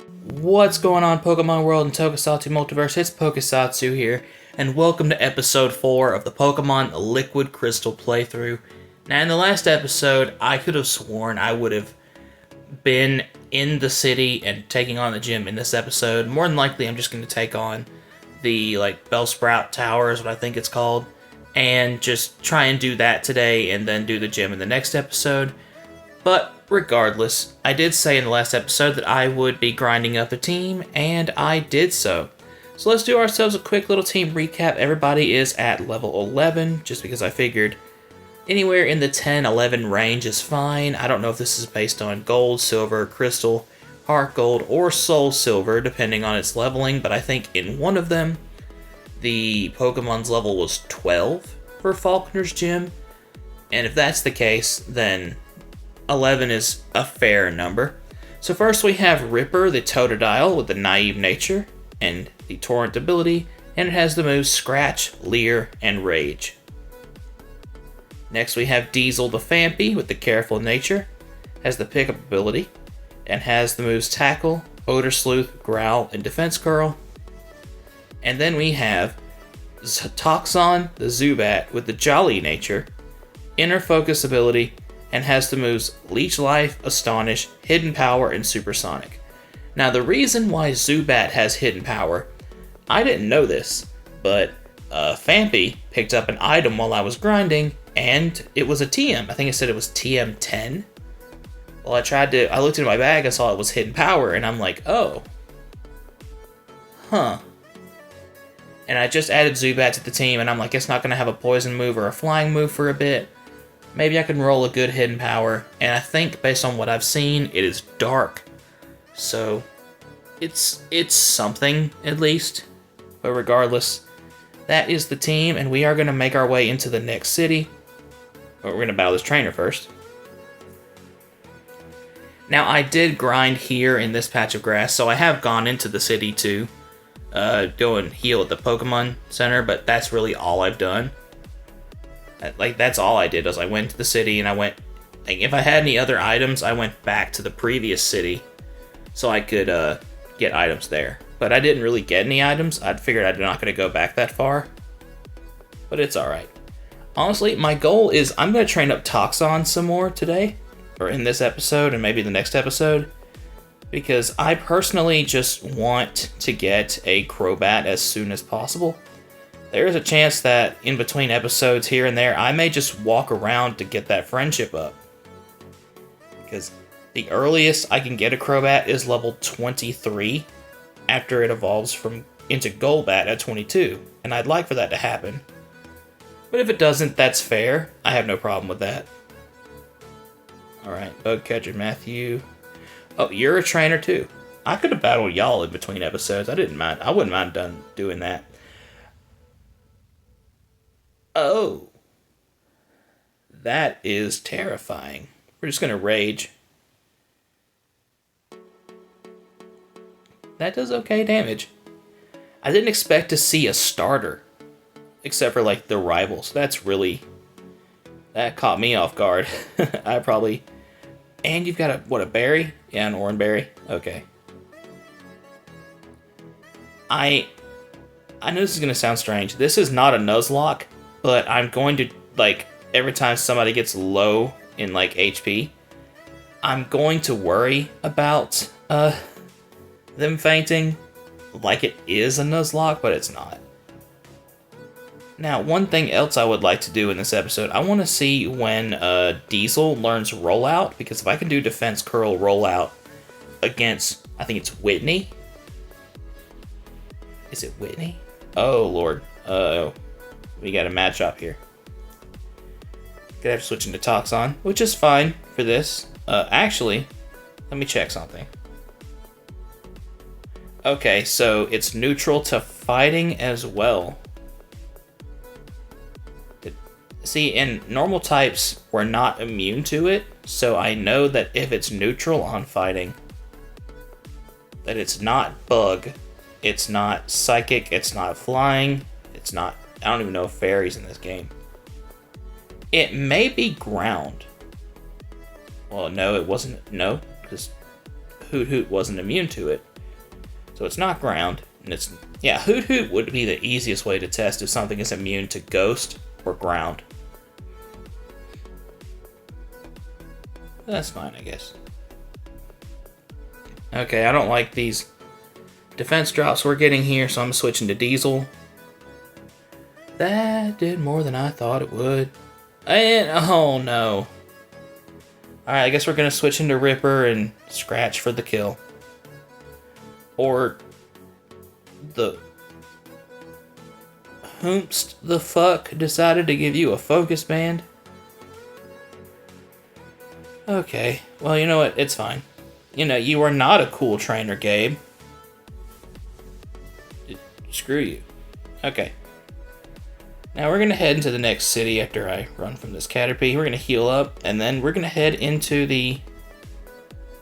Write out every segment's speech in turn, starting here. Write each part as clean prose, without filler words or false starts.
What's going on, Pokemon World and Tokusatsu Multiverse? It's Pokesatsu here, and welcome to episode 4 of the Pokemon Liquid Crystal playthrough. Now, in the last episode, I could have sworn I would have been in the city and taking on the gym in this episode. More than likely, I'm just going to take on the, Bellsprout Tower is what I think it's called, and just try and do that today, and then do the gym in the next episode. But regardless, I did say in the last episode that I would be grinding up a team, and I did so. So let's do ourselves a quick little team recap. Everybody is at level 11, just because I figured anywhere in the 10-11 range is fine. I don't know if this is based on gold, silver, crystal, heart gold, or soul silver, depending on its leveling, but I think in one of them, the Pokemon's level was 12 for Falconer's Gym, and if that's the case, then 11 is a fair number. So first we have Ripper, the Totodile with the Naive Nature and the Torrent ability, and it has the moves Scratch, Leer, and Rage. Next we have Diesel the Phanpy with the Careful Nature, has the Pickup ability, and has the moves Tackle, Odor Sleuth, Growl, and Defense Curl. And then we have Toxon the Zubat with the Jolly Nature, Inner Focus ability, and has the moves Leech Life, Astonish, Hidden Power, and Supersonic. Now, the reason why Zubat has Hidden Power, I didn't know this, but Phanpy picked up an item while I was grinding, and it was a TM. I think it said it was TM10. Well, I looked into my bag, I saw it was Hidden Power, and I'm like, oh. Huh. And I just added Zubat to the team, and I'm like, it's not going to have a Poison move or a Flying move for a bit. Maybe I can roll a good Hidden Power, and I think based on what I've seen, it is Dark. So, it's something, at least. But regardless, that is the team, and we are going to make our way into the next city. But we're going to battle this trainer first. Now, I did grind here in this patch of grass, so I have gone into the city to go and heal at the Pokemon Center, but that's really all I've done. That's all I did, was I went to the city and I went, if I had any other items, I went back to the previous city so I could get items there. But I didn't really get any items. I figured I'm not going to go back that far. But it's alright. Honestly, my goal is I'm going to train up Toxon some more today, or in this episode and maybe the next episode, because I personally just want to get a Crobat as soon as possible. There is a chance that in between episodes here and there, I may just walk around to get that friendship up. Because the earliest I can get a Crobat is level 23 after it evolves into Golbat at 22. And I'd like for that to happen. But if it doesn't, that's fair. I have no problem with that. Alright, Bugcatcher Matthew. Oh, you're a trainer too. I could have battled y'all in between episodes. I didn't mind. I wouldn't mind doing that. Oh, that is terrifying. We're just going to rage. That does okay damage. I didn't expect to see a starter, except for the rivals. That caught me off guard. And you've got a berry? Yeah, an orange berry. Okay. I know this is going to sound strange. This is not a Nuzlocke. But I'm going to, every time somebody gets low in, HP, I'm going to worry about, them fainting, like it is a Nuzlocke, but it's not. Now, one thing else I would like to do in this episode, I want to see when, Diesel learns Rollout, because if I can do Defense Curl Rollout against, I think it's Whitney. Is it Whitney? Oh, Lord. We got a matchup here. Gonna have to switch into Toxon, which is fine for this. Actually, let me check something. Okay, so it's neutral to fighting as well. See, and normal types were not immune to it, so I know that if it's neutral on fighting, that it's not bug, it's not psychic, it's not flying, it's not... I don't even know if fairies in this game. It may be ground. Well, no, it wasn't. No, because Hoot Hoot wasn't immune to it. So it's not ground, and it's, yeah, Hoot Hoot would be the easiest way to test if something is immune to ghost or ground. That's fine, I guess. Okay, I don't like these defense drops we're getting here, so I'm switching to Diesel. That did more than I thought it would. And, oh no. Alright, I guess we're gonna switch into Ripper and Scratch for the kill. Or the whomst the fuck decided to give you a focus band? Okay, well, you know what? It's fine. You know, you are not a cool trainer, Gabe. Screw you. Okay. Now we're going to head into the next city after I run from this Caterpie. We're going to heal up, and then we're going to head into the...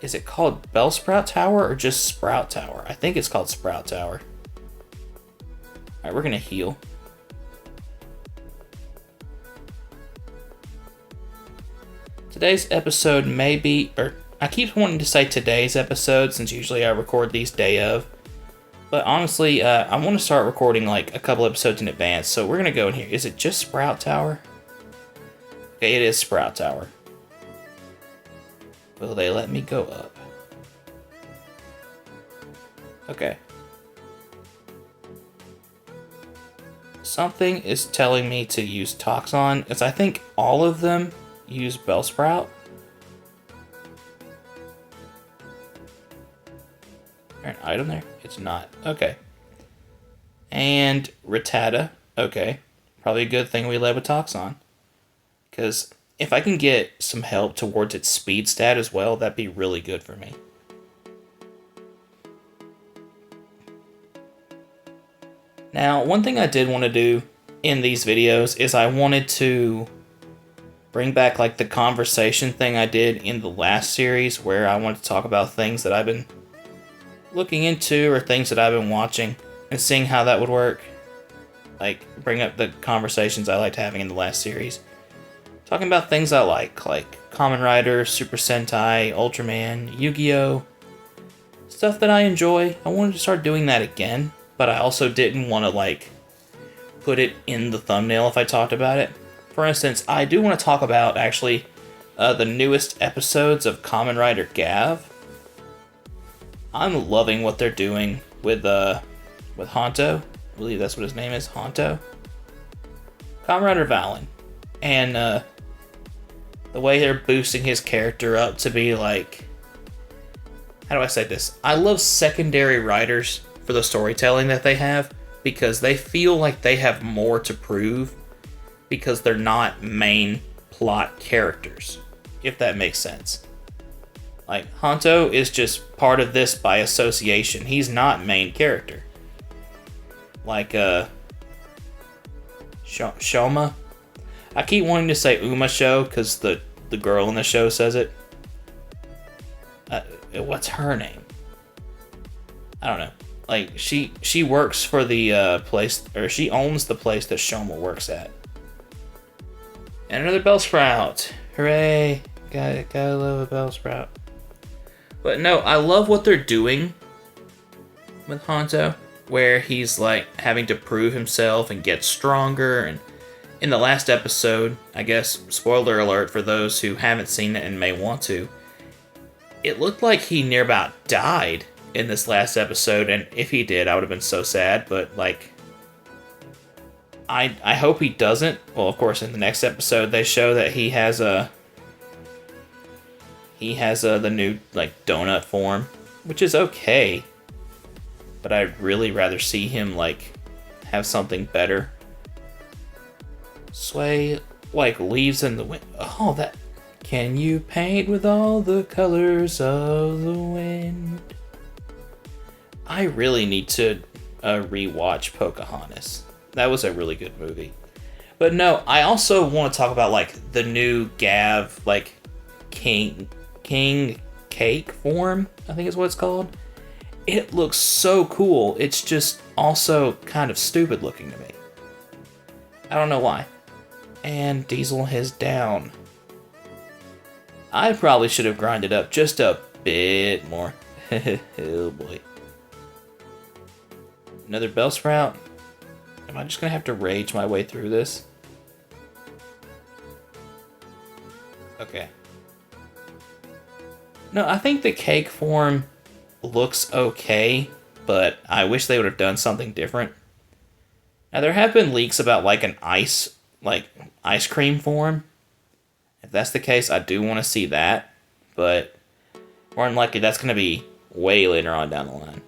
Is it called Bellsprout Tower or just Sprout Tower? I think it's called Sprout Tower. Alright, we're going to heal. Today's episode may be... Or I keep wanting to say today's episode since usually I record these day of. But honestly, I want to start recording like a couple episodes in advance. So we're going to go in here. Is it just Sprout Tower? Okay, it is Sprout Tower. Will they let me go up? Okay. Something is telling me to use Toxon, because I think all of them use Bellsprout. Is there an item there? It's not. Okay. And Rattata. Okay. Probably a good thing we led with Toxon. Because if I can get some help towards its speed stat as well, that'd be really good for me. Now, one thing I did want to do in these videos is I wanted to bring back like the conversation thing I did in the last series where I wanted to talk about things that I've been looking into or things that I've been watching and seeing how that would work. Like, bring up the conversations I liked having in the last series. Talking about things I like Kamen Rider, Super Sentai, Ultraman, Yu-Gi-Oh! Stuff that I enjoy. I wanted to start doing that again, but I also didn't want to, like, put it in the thumbnail if I talked about it. For instance, I do want to talk about, actually, the newest episodes of Kamen Rider Gav. I'm loving what they're doing with Honto. I believe that's what his name is, Honto. Kamen Rider Valen. And, the way they're boosting his character up to be, like... How do I say this? I love secondary writers for the storytelling that they have, because they feel like they have more to prove, because they're not main plot characters, if that makes sense. Like, Honto is just part of this by association. He's not main character. Like, Shoma? I keep wanting to say Uma Show, because the girl in the show says it. What's her name? I don't know. Like, she works for the place, or she owns the place that Shoma works at. And another Bellsprout. Hooray. Gotta love a Bellsprout. But no, I love what they're doing with Honto, where he's like having to prove himself and get stronger. And in the last episode, I guess, spoiler alert for those who haven't seen it and may want to, it looked like he near about died in this last episode, and if he did, I would have been so sad, but like, I hope he doesn't. Well, of course, in the next episode, they show that he has the new, like, donut form, which is okay, but I'd really rather see him, like, have something better. Sway like leaves in the wind. Oh, that... Can you paint with all the colors of the wind? I really need to rewatch Pocahontas. That was a really good movie. But no, I also want to talk about, like, the new Gav, like, King Cake form, I think is what it's called. It looks so cool. It's just also kind of stupid looking to me. I don't know why. And Diesel is down. I probably should have grinded up just a bit more. Oh boy. Another Bellsprout? Am I just gonna have to rage my way through this? Okay. No, I think the cake form looks okay, but I wish they would have done something different. Now, there have been leaks about, like, an ice cream form. If that's the case, I do want to see that, but more than likely, that's going to be way later on down the line.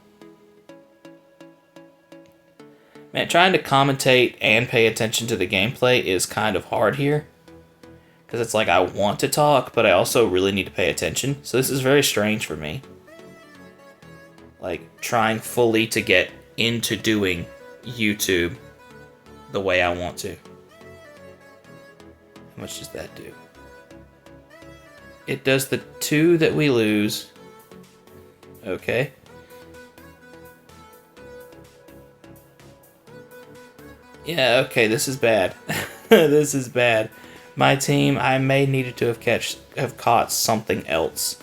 Man, trying to commentate and pay attention to the gameplay is kind of hard here. Because it's like I want to talk, but I also really need to pay attention. So this is very strange for me. Like, trying fully to get into doing YouTube the way I want to. How much does that do? It does the 2 that we lose. Okay. Yeah, okay, this is bad. This is bad. My team, I may needed to have caught something else.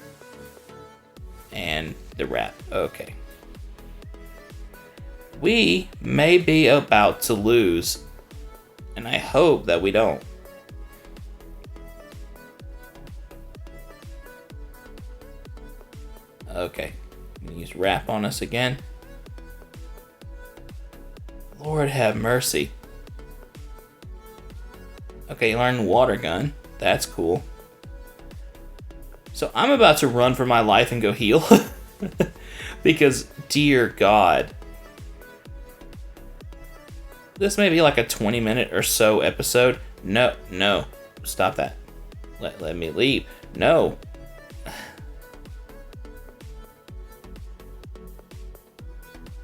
And the rat. Okay. We may be about to lose. And I hope that we don't. Okay. Use wrap on us again. Lord have mercy. Okay, learn water gun. That's cool. So I'm about to run for my life and go heal. Because, dear God. This may be like a 20-minute or so episode. No. Stop that. Let me leave. No.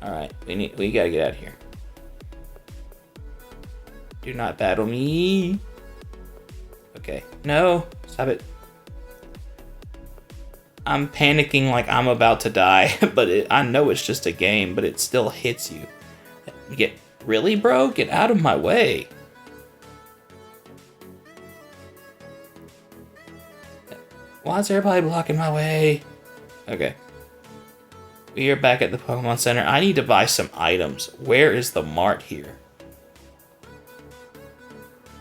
Alright, we gotta get out of here. Do not battle me. Okay. No. Stop it. I'm panicking like I'm about to die, but I know it's just a game, but it still hits you. Really, bro? Get out of my way. Why is everybody blocking my way? Okay. We are back at the Pokemon Center. I need to buy some items. Where is the mart here?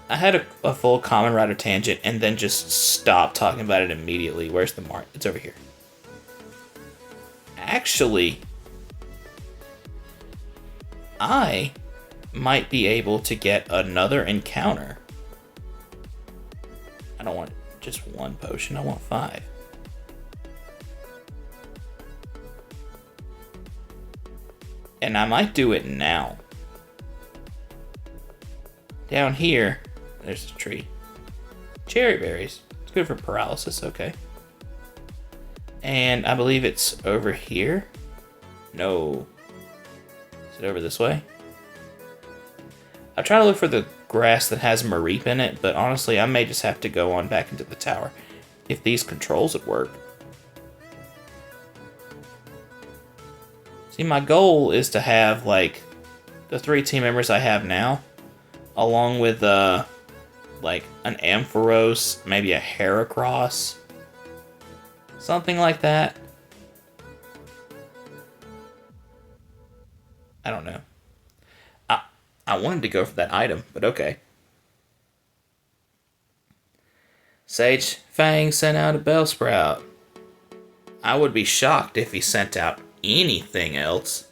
I had a full Common Rider tangent and then just stopped talking about it immediately. Where's the mart? It's over here. Actually, I might be able to get another encounter. I don't want just 1 potion. I want 5. And I might do it now. Down here, there's a tree. Cherry berries. It's good for paralysis, okay. And I believe it's over here. No. Is it over this way? I try to look for the grass that has Mareep in it, but honestly, I may just have to go on back into the tower. If these controls would work. See, my goal is to have, like, the 3 team members I have now, along with, like, an Ampharos, maybe a Heracross, something like that. I don't know. I wanted to go for that item, but okay. Sage Fang sent out a Bellsprout. I would be shocked if he sent out anything else.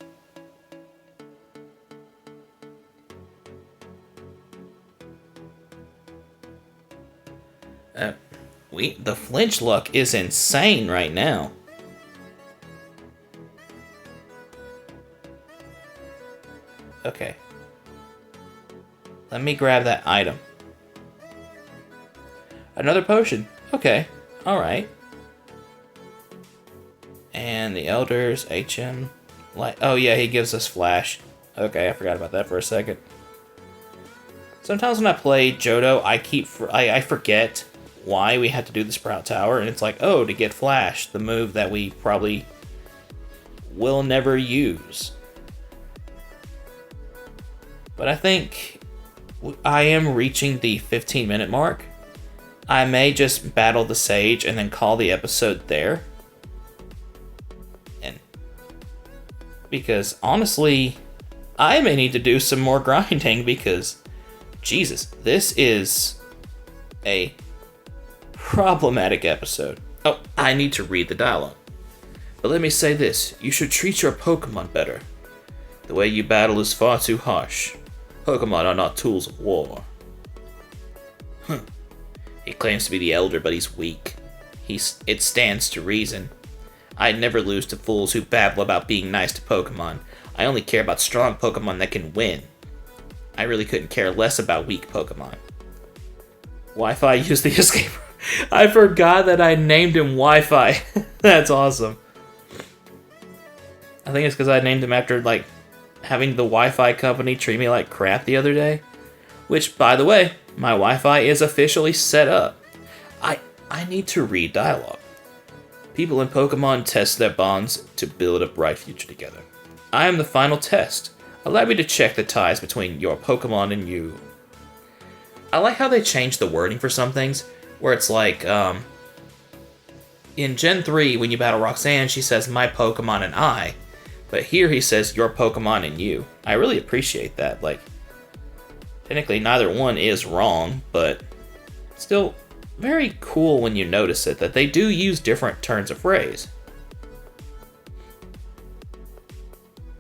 The flinch luck is insane right now. Okay. Let me grab that item. Another potion. Okay. Alright. And the elders, HM. Oh yeah, he gives us flash. Okay, I forgot about that for a second. Sometimes when I play Johto, I forget why we had to do the Sprout Tower, and it's like, oh, to get flash, the move that we probably will never use. But I think I am reaching the 15-minute mark. I may just battle the Sage and then call the episode there. And because honestly, I may need to do some more grinding because, Jesus, this is a problematic episode. Oh, I need to read the dialogue. But let me say this, you should treat your Pokemon better. The way you battle is far too harsh. Pokemon are not tools of war. He claims to be the elder, but he's weak. It stands to reason. I'd never lose to fools who babble about being nice to Pokemon. I only care about strong Pokemon that can win. I really couldn't care less about weak Pokemon. Wi-Fi use the escape. I forgot that I named him Wi-Fi. That's awesome. I think it's because I named him after, like, having the Wi-Fi company treat me like crap the other day. Which, by the way, my Wi-Fi is officially set up. I need to read dialogue. People in Pokemon test their bonds to build a bright future together. I am the final test. Allow me to check the ties between your Pokemon and you. I like how they changed the wording for some things, where it's like, in Gen 3, when you battle Roxanne, she says, my Pokemon and I. But here he says, your Pokemon and you. I really appreciate that. Like, technically neither one is wrong, but still very cool when you notice it, that they do use different turns of phrase.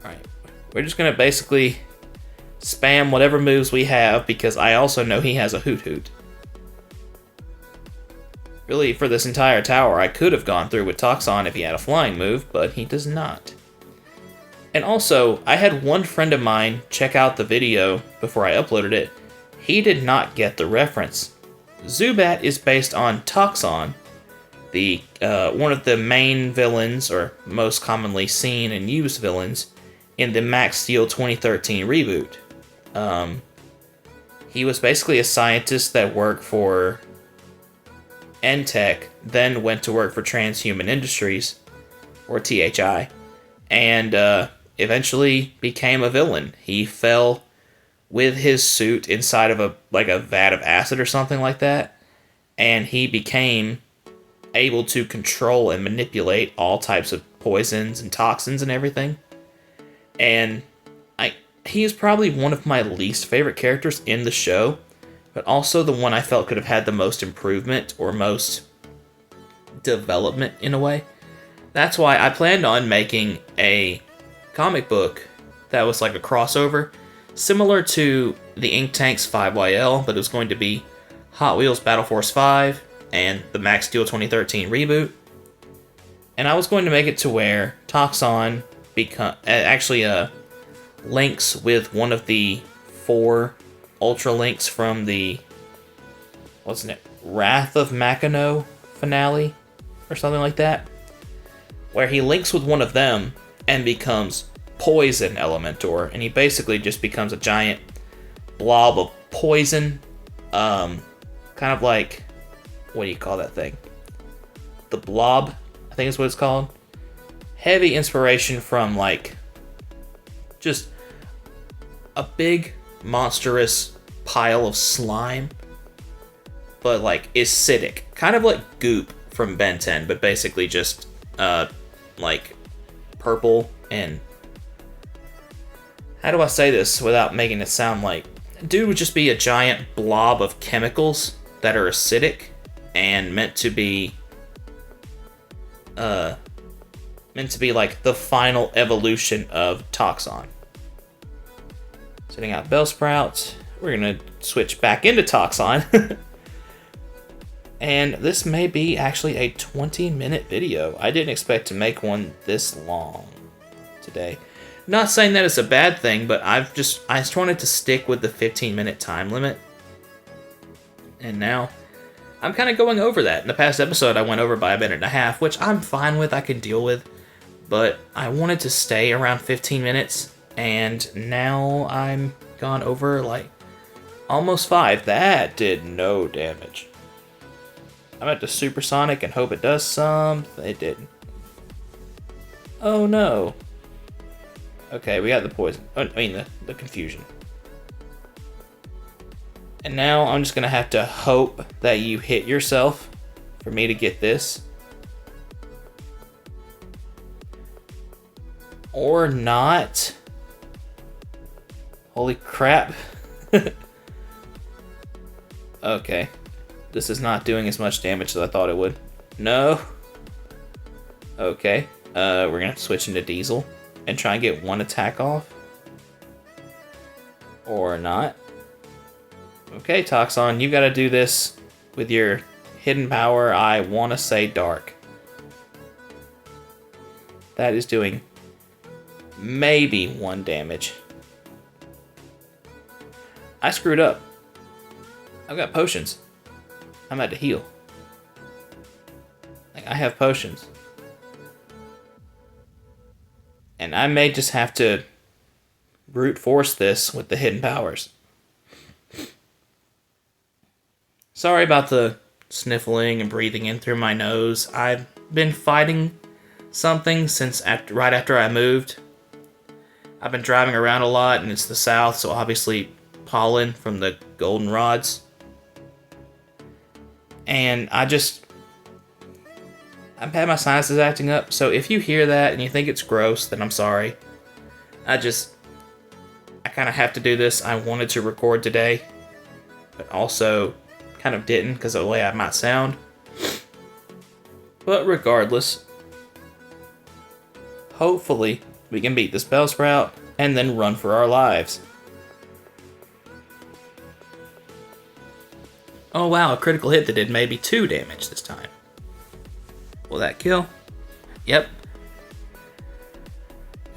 Alright, we're just going to basically spam whatever moves we have, because I also know he has a Hoot Hoot. Really, for this entire tower, I could have gone through with Toxon if he had a flying move, but he does not. And also, I had one friend of mine check out the video before I uploaded it. He did not get the reference. Zubat is based on Toxon, the one of the main villains, or most commonly seen and used villains, in the Max Steel 2013 reboot. He was basically a scientist that worked for Entech, then went to work for Transhuman Industries, or THI, and eventually became a villain. He fell with his suit inside of a vat of acid or something like that, and he became able to control and manipulate all types of poisons and toxins and everything. And he is probably one of my least favorite characters in the show, but also the one I felt could have had the most improvement or most development in a way. That's why I planned on making a comic book that was like a crossover, similar to the Ink Tanks 5YL, but it was going to be Hot Wheels Battle Force 5 and the Max Steel 2013 reboot. And I was going to make it to where Toxon links with one of the 4 Ultra Links from the, wasn't it, Wrath of Makino finale or something like that, where he links with one of them and becomes Poison Elementor, and he basically just becomes a giant blob of poison, kind of like, what do you call that thing? The Blob, I think is what it's called. Heavy inspiration from, like, just a big, monstrous pile of slime, but, like, acidic. Kind of like Goop from Ben 10, but basically just, like, purple and... How do I say this without making it sound like... Dude would just be a giant blob of chemicals that are acidic and meant to be like the final evolution of Toxon. Sitting out Bellsprout. We're gonna switch back into Toxon. And this may be actually a 20-minute video. I didn't expect to make one this long today. Not saying that it's a bad thing, but I just wanted to stick with the 15-minute time limit. And now I'm kind of going over that. In the past episode, I went over by a minute and a half, which I'm fine with, I can deal with. But I wanted to stay around 15 minutes, and now I'm gone over, like, almost 5. That did no damage. I'm at the Supersonic and hope it does some. It didn't. Oh no. Okay, we got the poison. I mean, the confusion. And now I'm just going to have to hope that you hit yourself for me to get this. Or not. Holy crap. Okay. This is not doing as much damage as I thought it would. No. Okay. We're gonna switch into Diesel and try and get one attack off. Or not. Okay, Toxon, you gotta do this with your hidden power. I wanna say Dark. That is doing maybe 1 damage. I screwed up. I've got potions. I'm about to heal. Like, I have potions. And I may just have to brute force this with the hidden powers. Sorry about the sniffling and breathing in through my nose. I've been fighting something since right after I moved. I've been driving around a lot, and it's the south, so obviously pollen from the goldenrods. And I've had my sinuses acting up, so if you hear that and you think it's gross, then I'm sorry. I kind of have to do this. I wanted to record today, but also kind of didn't because of the way I might sound. But regardless, hopefully we can beat this Bellsprout and then run for our lives. Oh wow, a critical hit that did maybe 2 damage this time. Will that kill? Yep.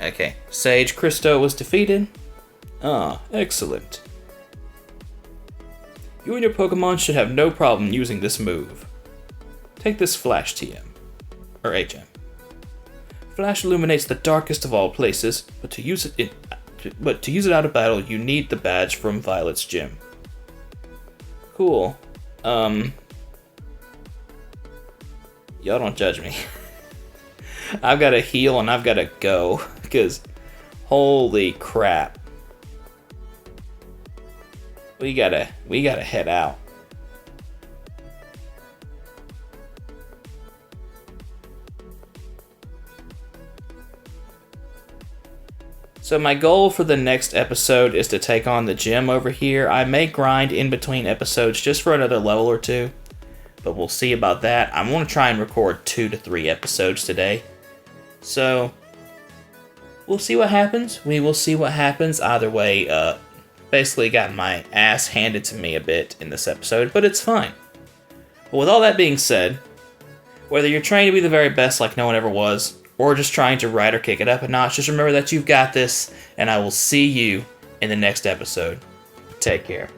Okay, Sage Christo was defeated. Ah, excellent. You and your Pokemon should have no problem using this move. Take this Flash TM. Or HM. Flash illuminates the darkest of all places, but to use it out of battle, you need the badge from Violet's gym. Cool. Y'all don't judge me. I've got to heal and I've got to go, because holy crap. We gotta head out. So my goal for the next episode is to take on the gym over here. I may grind in between episodes just for another level or 2, but we'll see about that. I want to try and record 2 to 3 episodes today. So we'll see what happens. We will see what happens. Either way, basically got my ass handed to me a bit in this episode, but it's fine. But with all that being said, whether you're trying to be the very best like no one ever was, or just trying to ride or kick it up a notch, just remember that you've got this, and I will see you in the next episode. Take care.